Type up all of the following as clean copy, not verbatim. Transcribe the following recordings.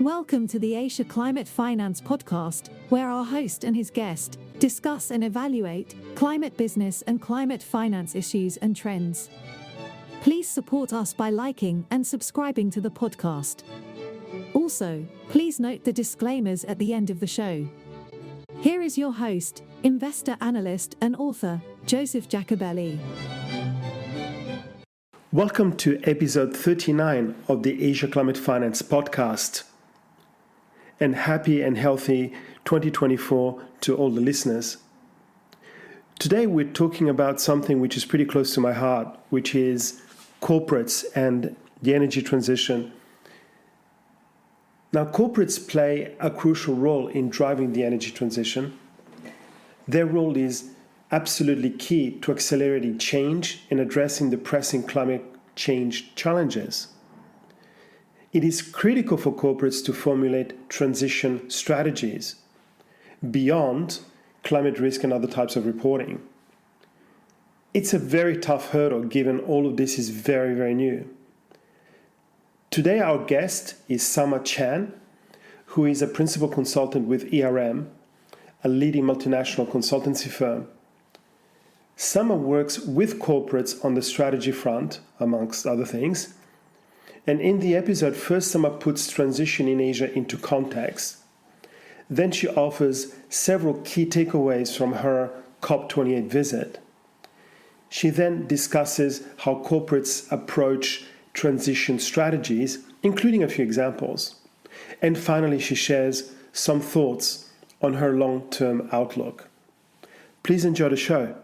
Welcome to the Asia Climate Finance podcast, where our host and his guest discuss and evaluate climate business and climate finance issues and trends. Please support us by liking and subscribing to the podcast. Also, please note the disclaimers at the end of the show. Here is your host, investor analyst and author, Joseph Jacobelli. Welcome to episode 39 of the Asia Climate Finance podcast. And happy and healthy 2024 to all the listeners. Today we're talking about something which is pretty close to my heart, which is corporates and the energy transition. Now, corporates play a crucial role in driving the energy transition. Their role is absolutely key to accelerating change and addressing the pressing climate change challenges. It is critical for corporates to formulate transition strategies beyond climate risk and other types of reporting. It's a very tough hurdle given all of this is very, very new. Today our guest is Summer Chan, who is a principal consultant with ERM, a leading multinational consultancy firm. Summer works with corporates on the strategy front, amongst other things. And in the episode, first Summer puts transition in Asia into context. Then she offers several key takeaways from her COP28 visit. She then discusses how corporates approach transition strategies, including a few examples. And finally, she shares some thoughts on her long-term outlook. Please enjoy the show.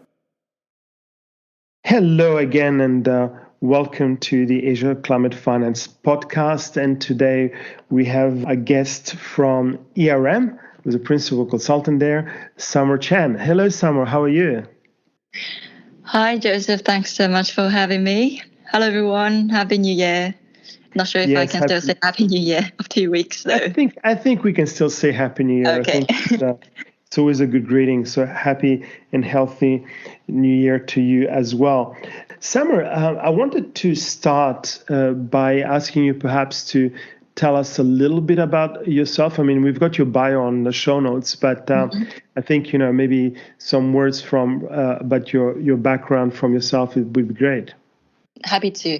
Hello again, and welcome to the Asia Climate Finance podcast. And today we have a guest from ERM, who's a principal consultant there, Summer Chan. Hello, Summer. How are you? Hi, Joseph. Thanks so much for having me. Hello, everyone. Happy New Year. Not sure if I can still say Happy New Year of 2 weeks, though. I think we can still say Happy New Year. Okay. I think it's always a good greeting. So happy and healthy New Year to you as well. Summer, I wanted to start by asking you perhaps to tell us a little bit about yourself. I mean, we've got your bio on the show notes, but I think, maybe some words about your background from yourself would be great. Happy to.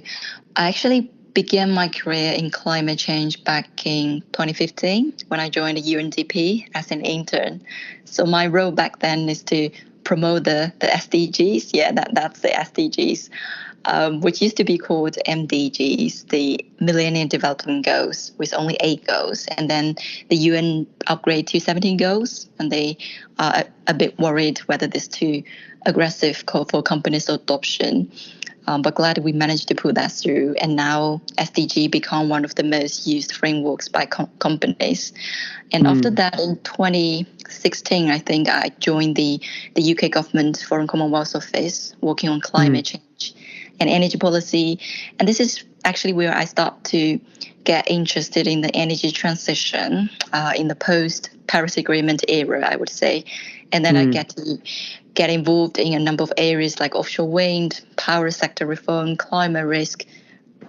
I actually began my career in climate change back in 2015 when I joined the UNDP as an intern. So my role back then is to promote the SDGs. Yeah, that's the SDGs, which used to be called MDGs, the Millennium Development Goals, with only 8 goals. And then the UN upgrade to 17 goals, and they are a bit worried whether this is too aggressive call for companies adoption. But glad we managed to put that through. And now SDG become one of the most used frameworks by companies. And after that, in 2016, I think I joined the UK government Foreign Commonwealth Office, working on climate change and energy policy. And this is actually where I start to get interested in the energy transition in the post-Paris Agreement era, I would say. And then I get involved in a number of areas like offshore wind, power sector reform, climate risk,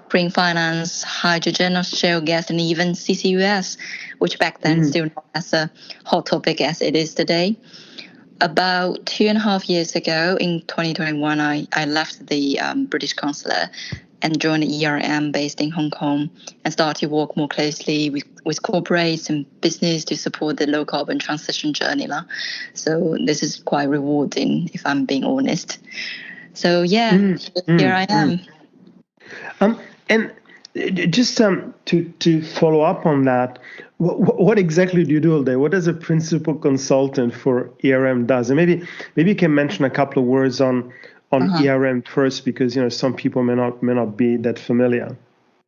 green finance, hydrogen, shale gas, and even CCUS, which back then still not as a hot topic as it is today. About 2.5 years ago, in 2021, I left the British consulate and joined the ERM based in Hong Kong and started to work more closely with corporates and business to support the low carbon transition journey. So this is quite rewarding, if I'm being honest. So here I am. And just to follow up on that, what exactly do you do all day? What does a principal consultant for ERM does? And maybe you can mention a couple of words on ERM first, because some people may not be that familiar.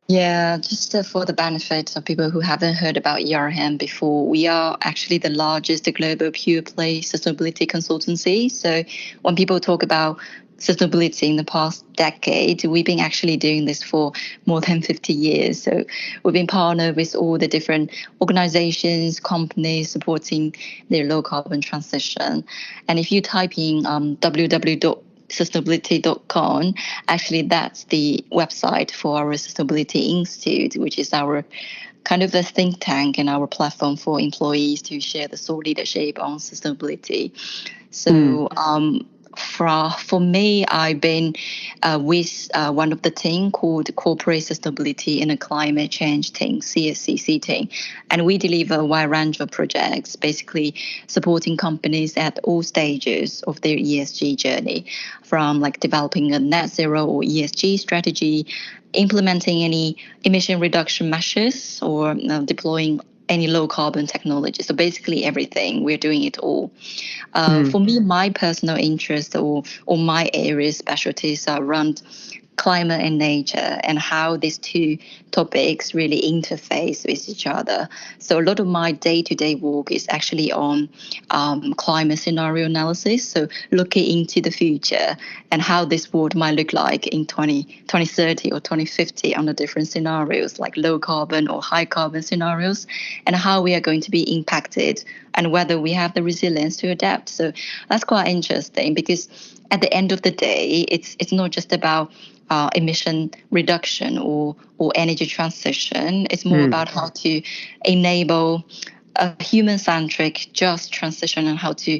Yeah, just for the benefit of people who haven't heard about ERM before, we are actually the largest global pure play sustainability consultancy. So when people talk about sustainability in the past decade, we've been actually doing this for more than 50 years. So we've been partnered with all the different organizations, companies supporting their low carbon transition. And if you type in www.sustainability.com, actually that's the website for our Sustainability Institute, which is our kind of a think tank in our platform for employees to share the thought leadership on sustainability. So for me, I've been with one of the team called Corporate Sustainability and a Climate Change team, CSCC team. And we deliver a wide range of projects, basically supporting companies at all stages of their ESG journey, from like developing a net zero or ESG strategy, implementing any emission reduction measures, or deploying any low carbon technology. So basically everything, we're doing it all. For me, my personal interest or my area specialties are around climate and nature, and how these two topics really interface with each other. So a lot of my day-to-day work is actually on climate scenario analysis, so looking into the future and how this world might look like in 2030 or 2050 under different scenarios, like low carbon or high carbon scenarios, and how we are going to be impacted and whether we have the resilience to adapt. So that's quite interesting, because at the end of the day, it's not just about emission reduction or energy transition. It's more about how to enable a human-centric, just transition, and how to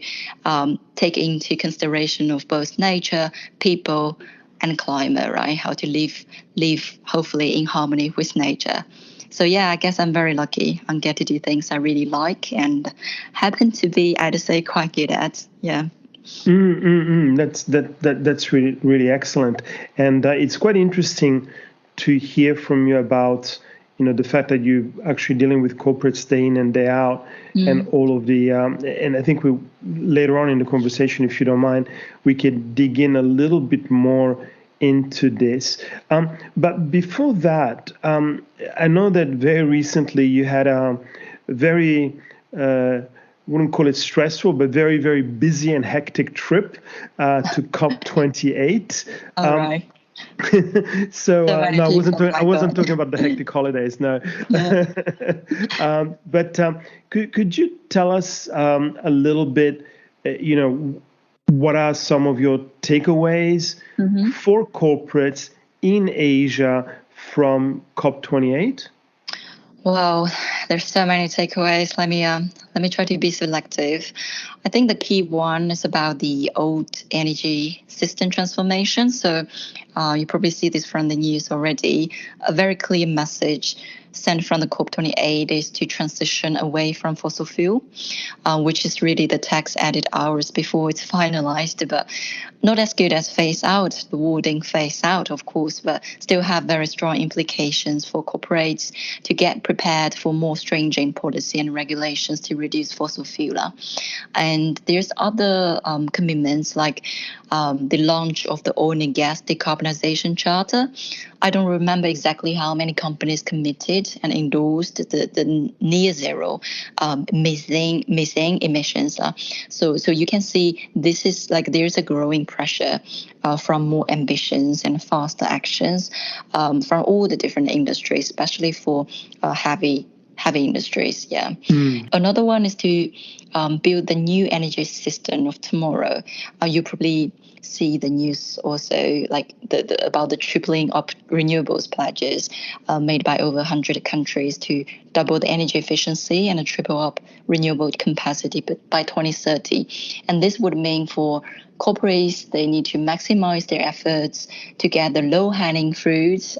take into consideration of both nature, people, and climate, right? How to live hopefully in harmony with nature. So yeah, I guess I'm very lucky. I get to do things I really like and happen to be, I'd say, quite good at. Yeah. That's really excellent, and it's quite interesting to hear from you about the fact that you're actually dealing with corporates day in and day out, and all of the and I think we later on in the conversation, if you don't mind, we could dig in a little bit more into this. But before that, I know that very recently you had a very wouldn't call it stressful, but very, very busy and hectic trip to COP28. All right. So no, I wasn't talking about the hectic holidays. No. But could you tell us a little bit, what are some of your takeaways for corporates in Asia from COP28? Well, there's so many takeaways. Let me try to be selective. I think the key one is about the old energy system transformation. So you probably see this from the news already. A very clear message sent from the COP28 is to transition away from fossil fuel, which is really the tax added hours before it's finalized, but not as good as phase out, the wording phase out, of course, but still have very strong implications for corporates to get prepared for more stringent policy and regulations to reduce fossil fuel. And there's other commitments like the launch of the oil and gas decarbonization charter. I don't remember exactly how many companies committed and endorsed the near zero methane emissions. So you can see this is like there's a growing pressure from more ambitions and faster actions from all the different industries, especially for heavy industries. Yeah. Another one is to build the new energy system of tomorrow. You probably see the news also, like about the tripling of renewables pledges made by over 100 countries to double the energy efficiency and triple up renewable capacity by 2030. And this would mean for corporates, they need to maximize their efforts to get the low-hanging fruits,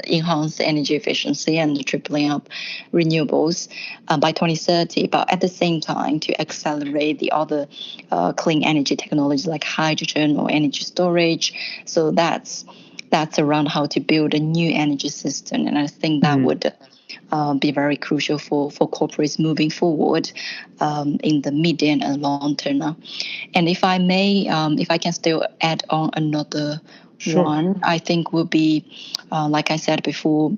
enhance energy efficiency and tripling up renewables by 2030, but at the same time to accelerate the other clean energy technologies like hydrogen or energy storage. So that's around how to build a new energy system, and I think that would be very crucial for corporates moving forward in the medium and long term. And if I may, if I can still add on another one, I think will be, like I said before,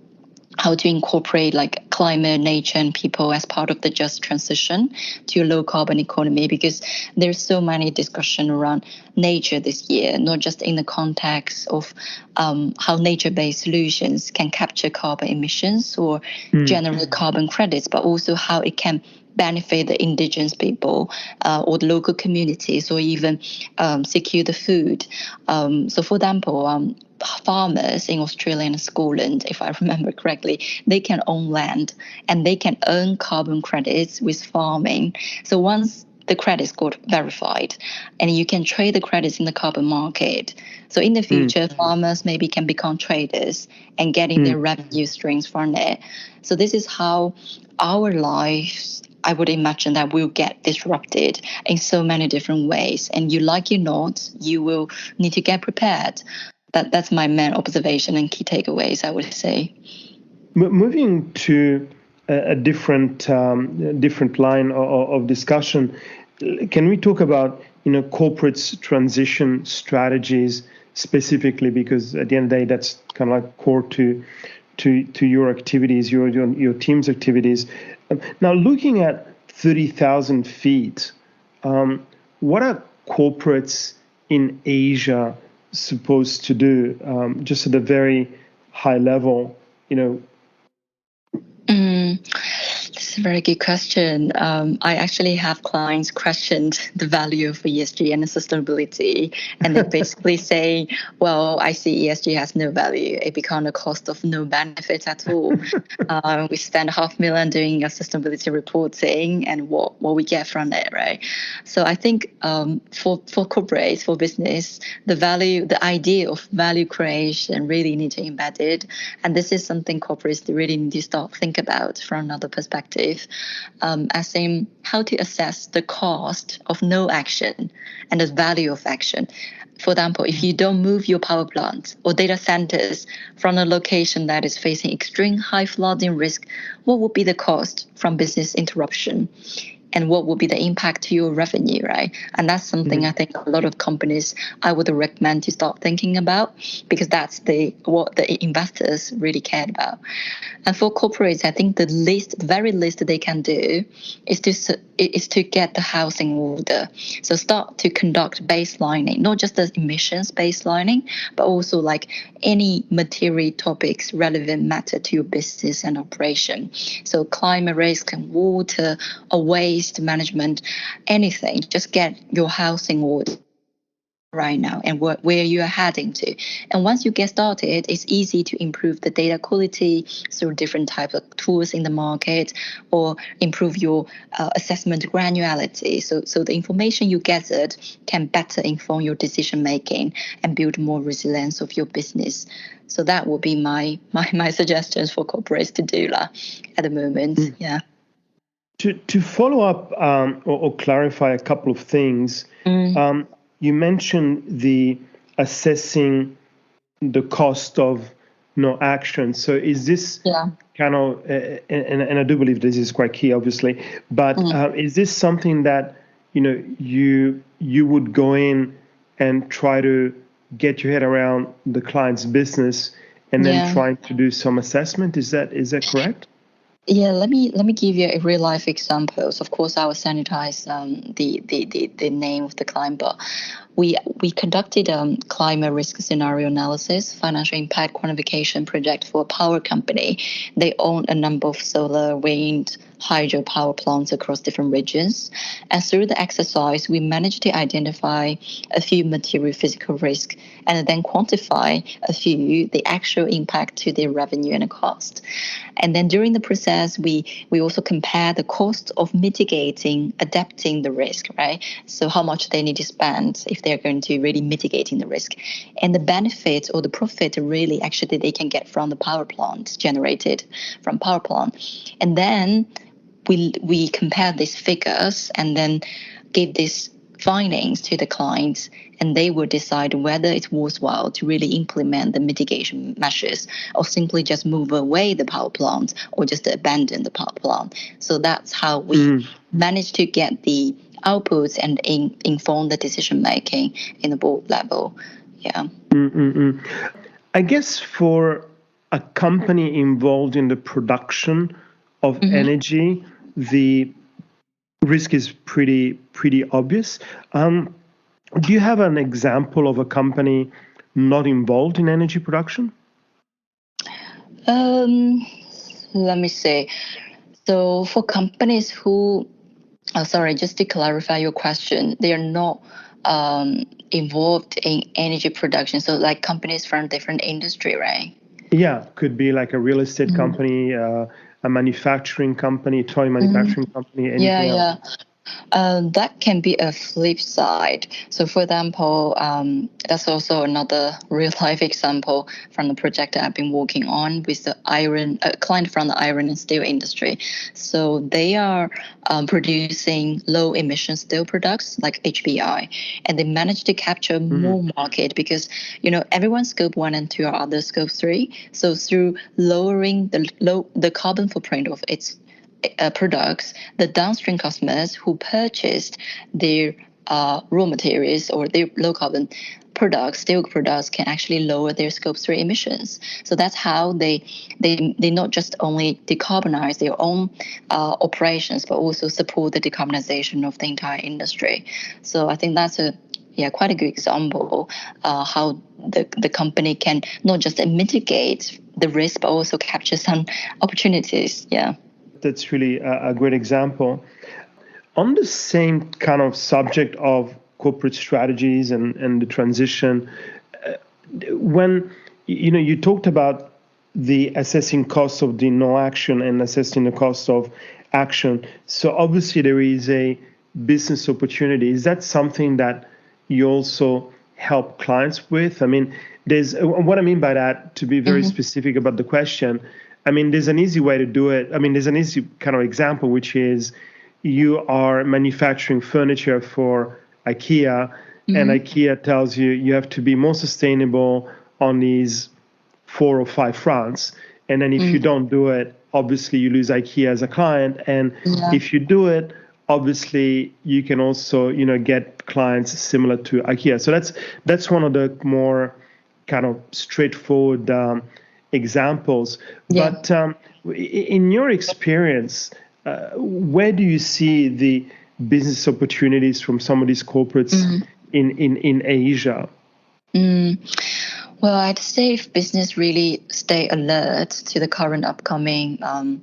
how to incorporate like climate, nature, and people as part of the just transition to a low carbon economy, because there's so many discussion around nature this year, not just in the context of how nature-based solutions can capture carbon emissions or generate carbon credits, but also how it can benefit the indigenous people or the local communities, or even secure the food. So for example, farmers in Australia and Scotland, if I remember correctly, they can own land and they can earn carbon credits with farming. So once the credits got verified and you can trade the credits in the carbon market. So in the future, farmers maybe can become traders and getting their revenue streams from it. So this is how our lives, I would imagine, that will get disrupted in so many different ways. And you like it or not, you will need to get prepared. That's my main observation and key takeaways, I would say. Moving to a different line of discussion, can we talk about corporate's transition strategies specifically? Because at the end of the day, that's kind of like core to your activities, your team's activities. Now, looking at 30,000 feet, what are corporates in Asia supposed to do? Just at a very high level, This is a very good question. I actually have clients questioned the value of ESG and sustainability, and they basically say, well, I see ESG has no value. It becomes a cost of no benefit at all. We spend $500,000 doing a sustainability reporting, and what we get from it, right? So I think for corporates, for business, the idea of value creation really need to embed it. And this is something corporates really need to start think about from another perspective, as in how to assess the cost of no action and the value of action. For example, if you don't move your power plants or data centers from a location that is facing extreme high flooding risk, what would be the cost from business interruption? And what will be the impact to your revenue, right? And that's something I think a lot of companies I would recommend to start thinking about, because that's what the investors really care about. And for corporates, I think the very least they can do is to get the house in order. So start to conduct baselining, not just the emissions baselining, but also like any material topics relevant matter to your business and operation. So climate risk and water or waste management, anything, just get your house in order right now and where you are heading to. And once you get started, it's easy to improve the data quality through different types of tools in the market, or improve your assessment granularity. So the information you gathered can better inform your decision making and build more resilience of your business. So that would be my suggestions for corporates to do at the moment. Yeah. To follow up or clarify a couple of things, you mentioned the assessing the cost of no action. So is this kind of, and I do believe this is quite key, obviously, but is this something that you would go in and try to get your head around the client's business and then try to do some assessment? Is that correct? Yeah, let me give you a real life examples. Of course, I will sanitize the name of the client, but we conducted a climate risk scenario analysis, financial impact quantification project for a power company. They own a number of solar, wind, hydro power plants across different regions. And through the exercise, we managed to identify a few material physical risks and then quantify a few, the actual impact to their revenue and the cost. And then during the process, we also compare the cost of mitigating, adapting the risk, right? So how much they need to spend if they're going to really mitigating the risk. And the benefit or the profit really actually they can get from the power plant, generated from power plant. And then we compare these figures and then give these findings to the clients, and they will decide whether it's worthwhile to really implement the mitigation measures or simply just move away the power plant or just abandon the power plant. So that's how we manage to get the outputs and inform the decision making in the board level. Yeah. I guess for a company involved in the production of energy, the risk is pretty obvious. Do you have an example of a company not involved in energy production? Let me see. So for companies who, sorry, just to clarify your question, they are not involved in energy production. So like companies from different industry, right? Yeah, could be like a real estate company, a manufacturing company, toy manufacturing company, Yeah, anything else. yeah. That can be a flip side. So, for example, that's also another real life example from the project that I've been working on with the client from the iron and steel industry. So, they are producing low emission steel products like HBI, and they managed to capture more market because everyone's scope 1 and 2 are other scope 3. So, through lowering the carbon footprint of its products, the downstream customers who purchased their raw materials or their low carbon products, steel products, can actually lower their scope 3 emissions. So that's how they not just only decarbonize their own operations, but also support the decarbonization of the entire industry. So I think that's quite a good example how the company can not just mitigate the risk, but also capture some opportunities. Yeah. That's really a great example. On the same kind of subject of corporate strategies and the transition, when you talked about the assessing costs of the no action and assessing the cost of action, so obviously there is a business opportunity. Is that something that you also help clients with? I mean, what I mean by that, to be very specific about the question, I mean, there's an easy way to do it. I mean, there's an easy kind of example, which is you are manufacturing furniture for IKEA, and IKEA tells you you have to be more sustainable on these 4 or 5 fronts. And then if you don't do it, obviously you lose IKEA as a client. And if you do it, obviously you can also, get clients similar to IKEA. So that's one of the more kind of straightforward examples. Yeah. But in your experience, where do you see the business opportunities from some of these corporates in Asia? Well, I'd say if business really stay alert to the current upcoming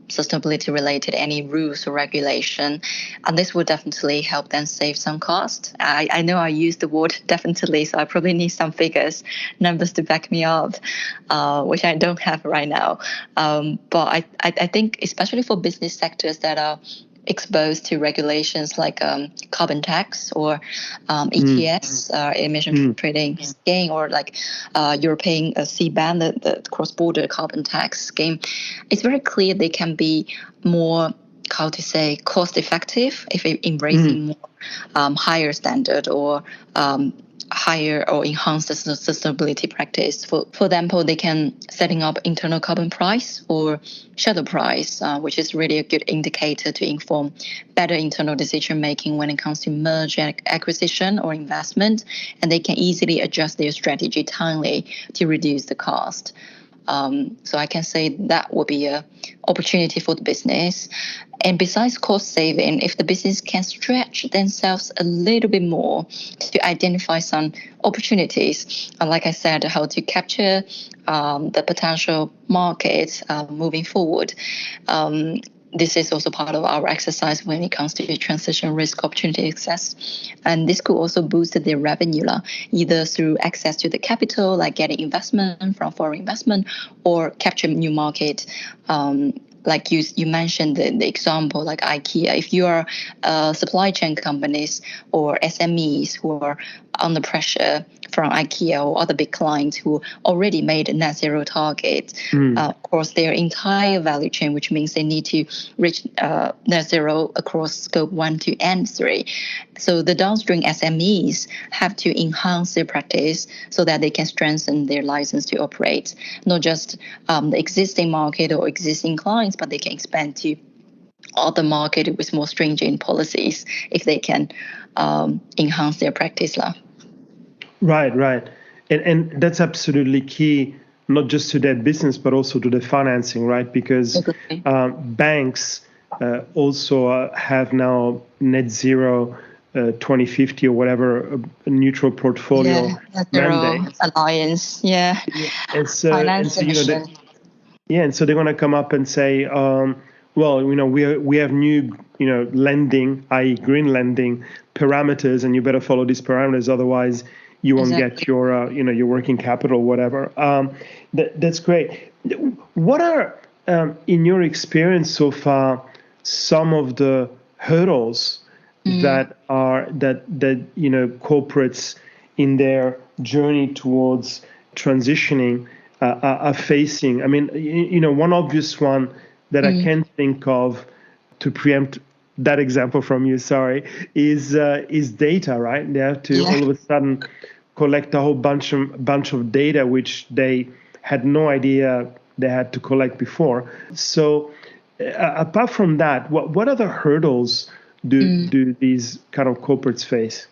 sustainability-related any rules or regulation, and this will definitely help them save some cost. I know I use the word definitely, so I probably need some figures, numbers to back me up, which I don't have right now. But I think especially for business sectors that are exposed to regulations like carbon tax or ETS, emission trading scheme, or like European CBAM, the cross-border carbon tax scheme, it's very clear they can be more, how to say, cost-effective if embracing more higher standard or higher or enhance the sustainability practice. For example, they can setting up internal carbon price or shadow price, which is really a good indicator to inform better internal decision making when it comes to merger acquisition or investment, and they can easily adjust their strategy timely to reduce the cost. So I can say that will be an opportunity for the business. And besides cost saving, if the business can stretch themselves a little bit more to identify some opportunities, like I said, how to capture the potential markets moving forward. This is also part of our exercise when it comes to transition risk opportunity access. And this could also boost their revenue, either through access to the capital, like getting investment from foreign investment, or capture new market. Like you mentioned the example, like IKEA. If you are supply chain companies or SMEs who are under pressure from IKEA or other big clients who already made a net zero target, across their entire value chain, which means they need to reach net zero across scope 1, 2, and 3. So the downstream SMEs have to enhance their practice so that they can strengthen their license to operate, not just the existing market or existing clients, but they can expand to other market with more stringent policies if they can enhance their practice. Right. And that's absolutely key, not just to their business, but also to the financing, right? Because banks also have now net zero 2050 or whatever, a neutral portfolio mandate. Alliance, And so they're going to come up and say, well, we have new, lending, i.e. green lending parameters, and you better follow these parameters, otherwise you won't Exactly. get your your working capital, whatever. That's great. What are in your experience so far some of the hurdles that corporates in their journey towards transitioning are facing? I mean, one obvious one that I can think of, to preempt that example from you, sorry, is data, right? They have to all of a sudden collect a whole bunch of data which they had no idea they had to collect before. So apart from that, what other hurdles do these kind of corporates face?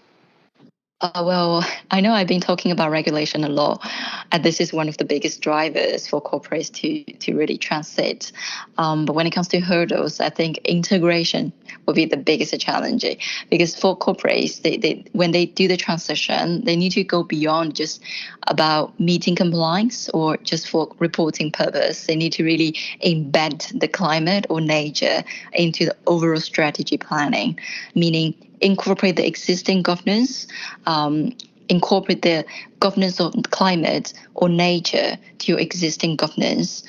Well, I know I've been talking about regulation a lot, and this is one of the biggest drivers for corporates to really transit. But when it comes to hurdles, I think integration will be the biggest challenge, because for corporates, they when they do the transition, they need to go beyond just about meeting compliance or just for reporting purpose. They need to really embed the climate or nature into the overall strategy planning, meaning incorporate the existing governance, incorporate the governance of climate or nature to your existing governance,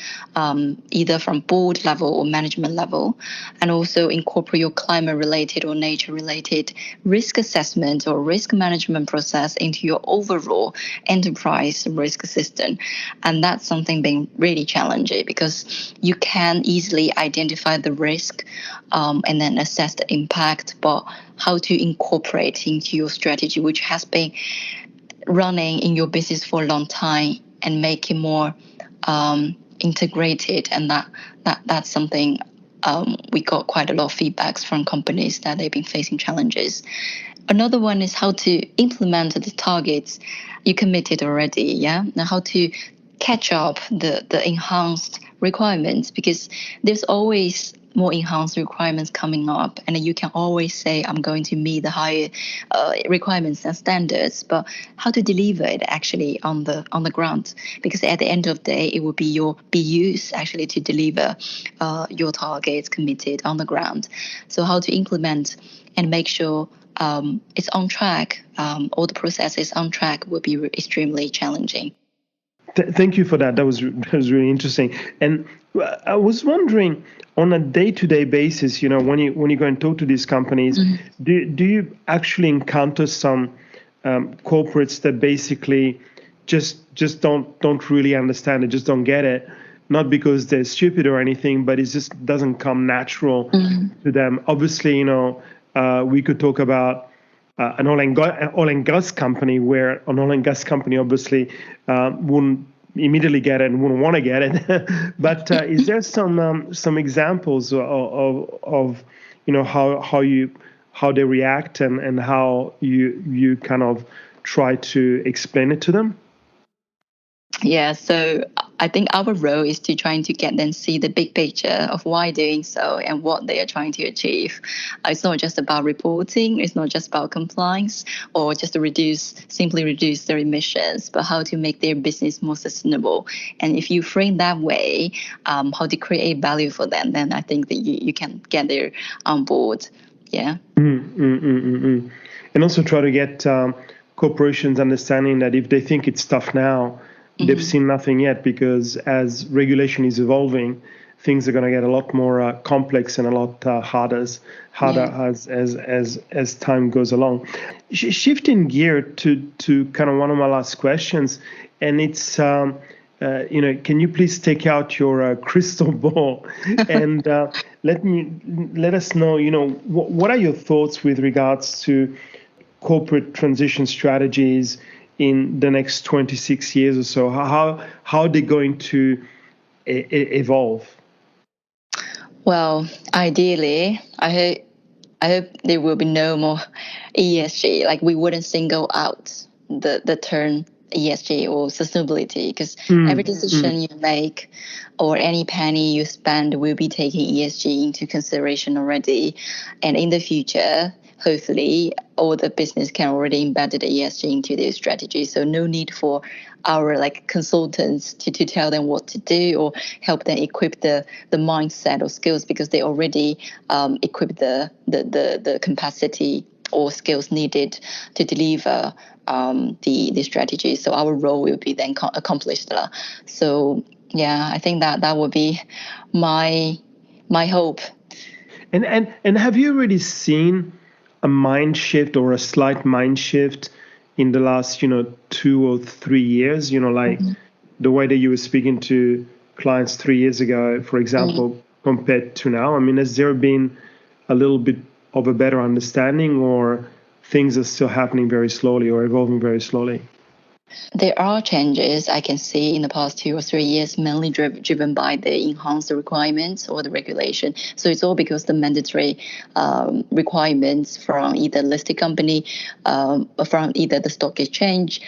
either from board level or management level, and also incorporate your climate-related or nature-related risk assessment or risk management process into your overall enterprise risk system. And that's something being really challenging, because you can easily identify the risk and then assess the impact, but how to incorporate into your strategy, which has been running in your business for a long time, and make it more integrated. And that's something we got quite a lot of feedbacks from companies that they've been facing challenges. Another one is how to implement the targets you committed already. Yeah, now how to catch up the enhanced requirements, because there's always more enhanced requirements coming up, and you can always say I'm going to meet the higher requirements and standards, but how to deliver it actually on the ground, because at the end of the day it will be your BUs actually to deliver your targets committed on the ground. So how to implement and make sure it's on track, all the processes on track, will be extremely challenging. Thank you for that. That was really interesting. And I was wondering, on a day-to-day basis, when you go and talk to these companies, do you actually encounter some corporates that basically just don't really understand it, just don't get it, not because they're stupid or anything, but it just doesn't come natural to them? Obviously, we could talk about an oil and gas company, where an oil and gas company obviously wouldn't immediately get it and wouldn't want to get it. But is there some examples of how they react, and how you kind of try to explain it to them? Yeah, so I think our role is to trying to get them see the big picture of why doing so and what they are trying to achieve. It's not just about reporting, it's not just about compliance or just to simply reduce their emissions, but how to make their business more sustainable. And if you frame that way, how to create value for them, then I think that you can get there on board. Yeah. And also try to get corporations understanding that if they think it's tough now, they've seen nothing yet, because as regulation is evolving, things are going to get a lot more complex and a lot harder as time goes along. Shifting gear to kind of one of my last questions, and it's can you please take out your crystal ball and let us know, what are your thoughts with regards to corporate transition strategies in the next 26 years or so? How are they going to evolve? Well, ideally, I hope there will be no more ESG. Like, we wouldn't single out the term ESG or sustainability, because every decision you make or any penny you spend will be taking ESG into consideration already. And in the future, hopefully, all the business can already embed the ESG into their strategy. So no need for our consultants to tell them what to do or help them equip the mindset or skills, because they already equip the capacity or skills needed to deliver the strategy. So our role will be then accomplished. So yeah, I think that would be my hope. And have you already seen a mind shift or a slight mind shift in the last 2 or 3 years? Like the way that you were speaking to clients 3 years ago, for example, compared to now. I mean, has there been a little bit of a better understanding, or things are still happening very slowly or evolving very slowly? There are changes I can see in the past 2 or 3 years, mainly driven by the enhanced requirements or the regulation. So it's all because the mandatory requirements from either listed company, from either the stock exchange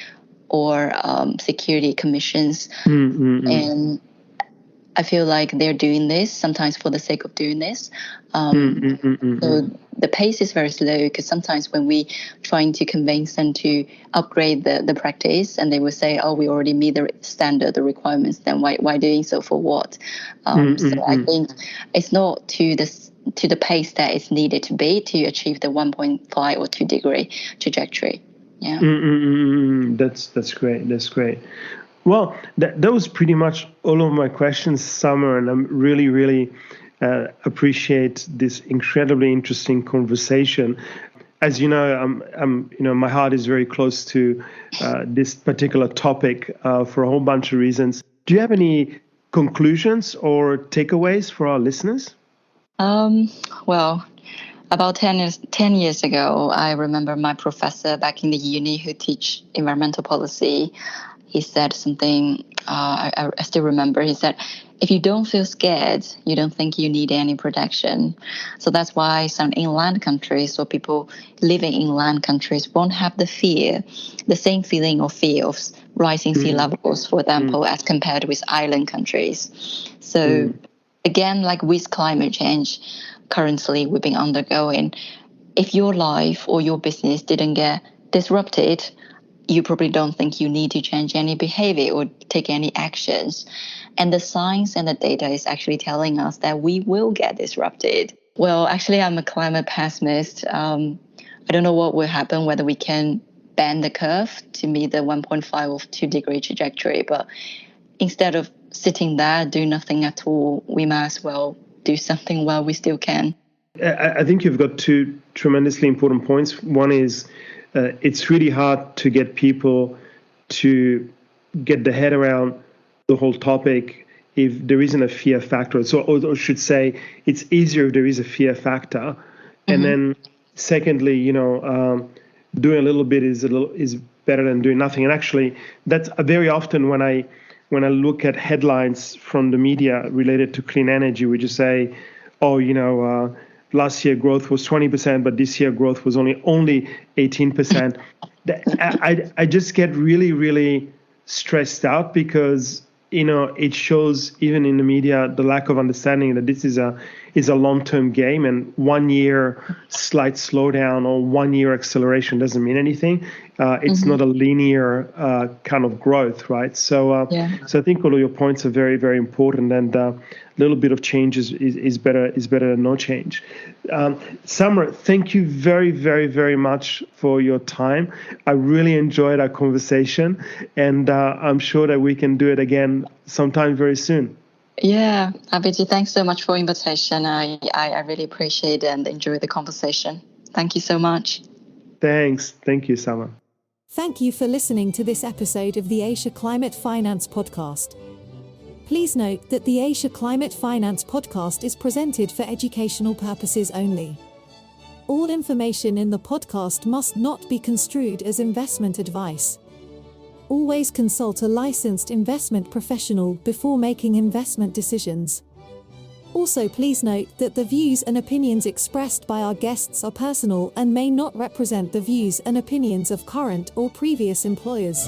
or security commissions. And I feel like they're doing this sometimes for the sake of doing this. So the pace is very slow, because sometimes when we trying to convince them to upgrade the practice, and they will say, "Oh, we already meet the standard, the requirements. Then why doing so for what?" So I think it's not to the pace that is needed to be to achieve the 1.5 or 2 degree trajectory. Yeah. That's great. That's great. Well, that was pretty much all of my questions, Summer, and I'm really appreciate this incredibly interesting conversation. As you know, my heart is very close to this particular topic for a whole bunch of reasons. Do you have any conclusions or takeaways for our listeners? Well, about 10 years ago, I remember my professor back in the uni who teach environmental policy. He said something, I still remember. He said, if you don't feel scared, you don't think you need any protection. So that's why some inland countries or people living in inland countries won't have the same feeling of fear of rising sea levels, for example, as compared with island countries. So again, like with climate change, currently we've been undergoing, if your life or your business didn't get disrupted, you probably don't think you need to change any behavior or take any actions. And the science and the data is actually telling us that we will get disrupted. Well, actually, I'm a climate pessimist. I don't know what will happen, whether we can bend the curve to meet the 1.5 or 2 degree trajectory. But instead of sitting there, doing nothing at all, we might as well do something while we still can. I think you've got 2 tremendously important points. One is, it's really hard to get people to get their head around the whole topic if there isn't a fear factor. So, or I should say, it's easier if there is a fear factor. And then, secondly, doing a little bit is better than doing nothing. And actually, that's very often when I look at headlines from the media related to clean energy, we just say, "Oh, last year growth was 20%, but this year growth was only 18%. I just get really stressed out, because it shows, even in the media, the lack of understanding that this is a long-term game, and 1 year slight slowdown or 1 year acceleration doesn't mean anything. It's not a linear kind of growth, right? So I think all of your points are very, very important, and a little bit of change is better than no change. Summer, thank you very, very, very much for your time. I really enjoyed our conversation, and I'm sure that we can do it again sometime very soon. Yeah, Abhijit, thanks so much for the invitation. I really appreciate and enjoy the conversation. Thank you so much. Thanks. Thank you, Summer. Thank you for listening to this episode of the Asia Climate Finance Podcast. Please note that the Asia Climate Finance Podcast is presented for educational purposes only. All information in the podcast must not be construed as investment advice. Always consult a licensed investment professional before making investment decisions. Also, please note that the views and opinions expressed by our guests are personal and may not represent the views and opinions of current or previous employers.